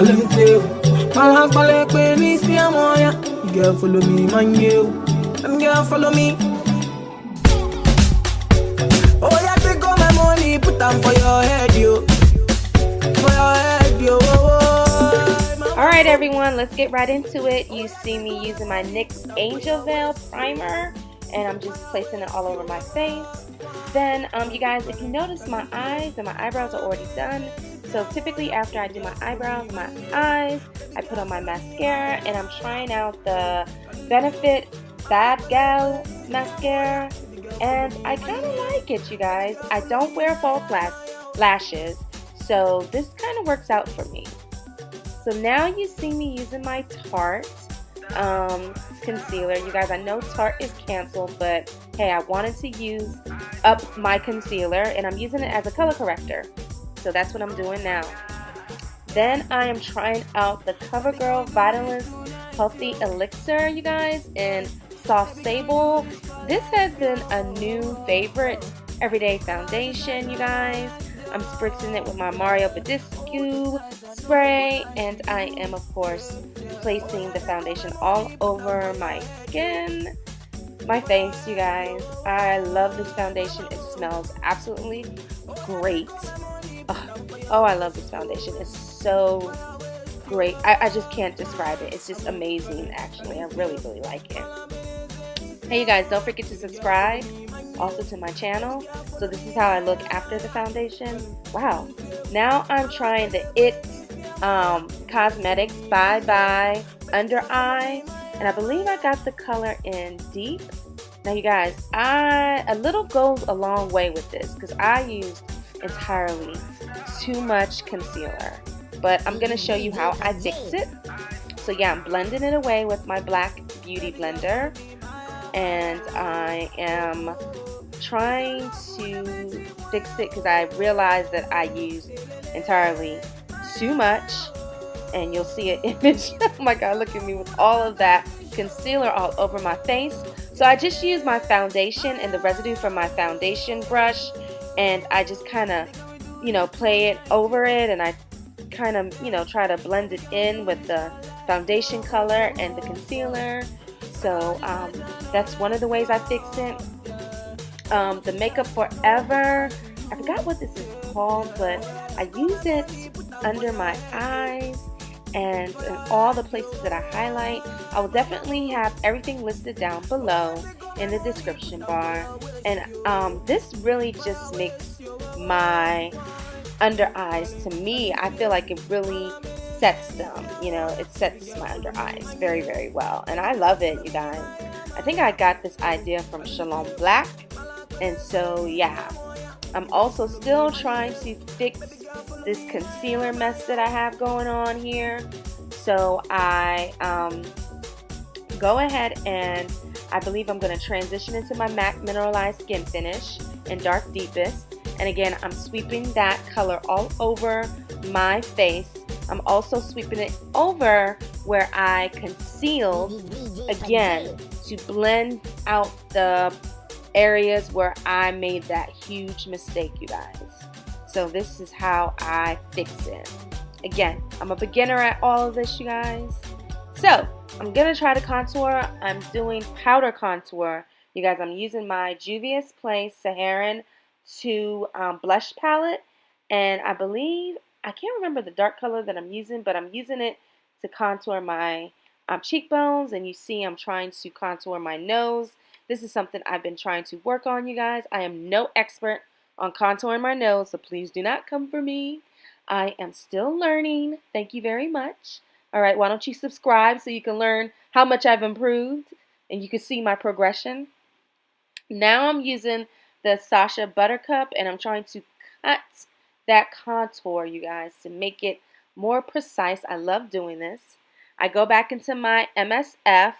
Let me feel. My heart ballet when we see a MANYA. Girl follow me, man you. And girl follow me. Oh yeah, take all my money, put them for your head, yo. For your head, yo. Alright everyone, let's get right into it. You see me using my NYX Angel Veil primer, and I'm just placing it all over my face. Then, you guys, if you notice, my eyes and my eyebrows are already done. So typically after I do my eyebrows and my eyes, I put on my mascara, and I'm trying out the Benefit BADgal mascara, and I kind of like it, you guys. I don't wear false lashes, so this kind of works out for me. So now you see me using my Tarte concealer. You guys, I know Tarte is canceled, but hey, I wanted to use up my concealer, and I'm using it as a color corrector. So that's what I'm doing now. Then I am trying out the CoverGirl Vitalist Healthy Elixir, you guys, in Soft Sable. This has been a new favorite everyday foundation, you guys. I'm spritzing it with my Badescu spray, and I am, of course, placing the foundation all over my skin, my face, you guys. I love this foundation. It smells absolutely great. Oh, I love this foundation. It's so great. I just can't describe it. It's just amazing, actually. I really, really like it. Hey, you guys, don't forget to subscribe also to my channel. So this is how I look after the foundation. Wow. Now I'm trying the IT Cosmetics Bye Undereye, and I believe I got the color in Deep. Now you guys, a little goes a long way with this because I used entirely too much concealer, but I'm gonna show you how I fix it. So yeah, I'm blending it away with my Black Beauty blender, and I am trying to fix it because I realized that I used entirely too much, and you'll see an image. Oh my god, look at me with all of that concealer all over my face. So I just used my foundation and the residue from my foundation brush, and I just kind of, play it over it, and I kind of, try to blend it in with the foundation color and the concealer. So that's one of the ways I fix it. The Makeup Forever, I forgot what this is called, but I use it under my eyes and in all the places that I highlight. I will definitely have everything listed down below in the description bar. And this really just makes my under eyes, to me, I feel like it really sets them, it sets my under eyes very, very well. And I love it, you guys. I think I got this idea from Shalom Black. And so, yeah, I'm also still trying to fix this concealer mess that I have going on here. So I go ahead and I believe I'm going to transition into my MAC Mineralized Skin Finish in Dark Deepest. And again, I'm sweeping that color all over my face. I'm also sweeping it over where I concealed, again, to blend out the areas where I made that huge mistake, you guys. So this is how I fix it. Again, I'm a beginner at all of this, you guys. So I'm gonna try to contour. I'm doing powder contour, you guys. I'm using my Juvias Place Saharan 2 blush palette, and I believe, I can't remember the dark color that I'm using, but I'm using it to contour my cheekbones, and you see I'm trying to contour my nose. This is something I've been trying to work on, you guys. I am no expert on contouring my nose, so please do not come for me. I am still learning. Thank you very much. All right, why don't you subscribe so you can learn how much I've improved and you can see my progression. Now I'm using the Sacha Buttercup, and I'm trying to cut that contour, you guys, to make it more precise. I love doing this. I go back into my MSF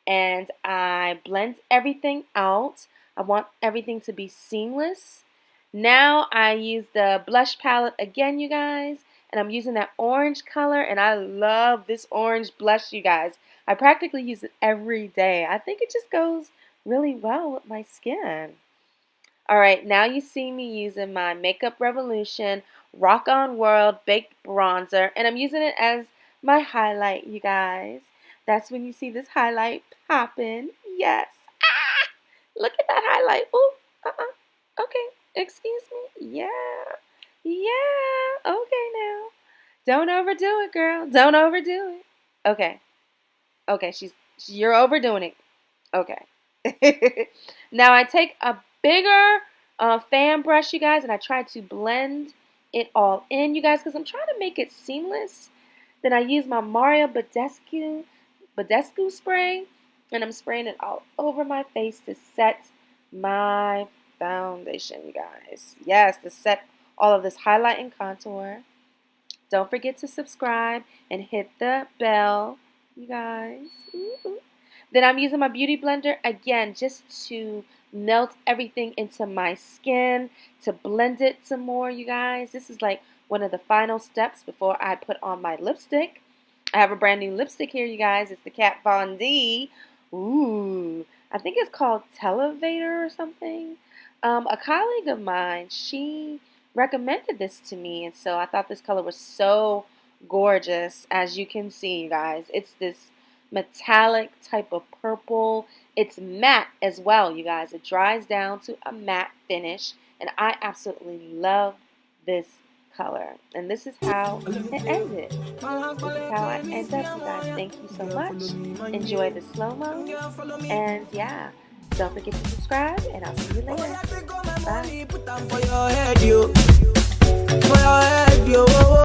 and I blend everything out. I want everything to be seamless. Now I use the blush palette again, you guys, and I'm using that orange color, and I love this orange blush, you guys. I practically use it every day. I think it just goes really well with my skin. Alright, now you see me using my Makeup Revolution Rock On World Baked Bronzer, and I'm using it as my highlight, you guys. That's when you see this highlight popping. Yes. Ah! Look at that highlight. Ooh, okay, excuse me. Yeah. Yeah. Okay now. Don't overdo it, girl. Don't overdo it. Okay. Okay, you're overdoing it. Okay. Now I take a bigger fan brush, you guys, and I try to blend it all in, you guys, because I'm trying to make it seamless. Then I use my Badescu spray, and I'm spraying it all over my face to set my foundation, you guys. Yes, to set all of this highlight and contour. Don't forget to subscribe and hit the bell, you guys. Ooh. Then I'm using my Beauty Blender again just to melt everything into my skin, to blend it some more, you guys. This is like one of the final steps before I put on my lipstick. I have a brand new lipstick here, you guys. It's the Kat Von D. Ooh, I think it's called Televator or something. A colleague of mine, she recommended this to me, and so I thought this color was so gorgeous. As you can see, you guys, it's this metallic type of purple. It's matte as well, you guys. It dries down to a matte finish, and I absolutely love this color. And this is how it ended. This is how I end up, you guys. Thank you so much. Enjoy the slow-mo, and yeah, don't forget to subscribe, and I'll see you later. Bye.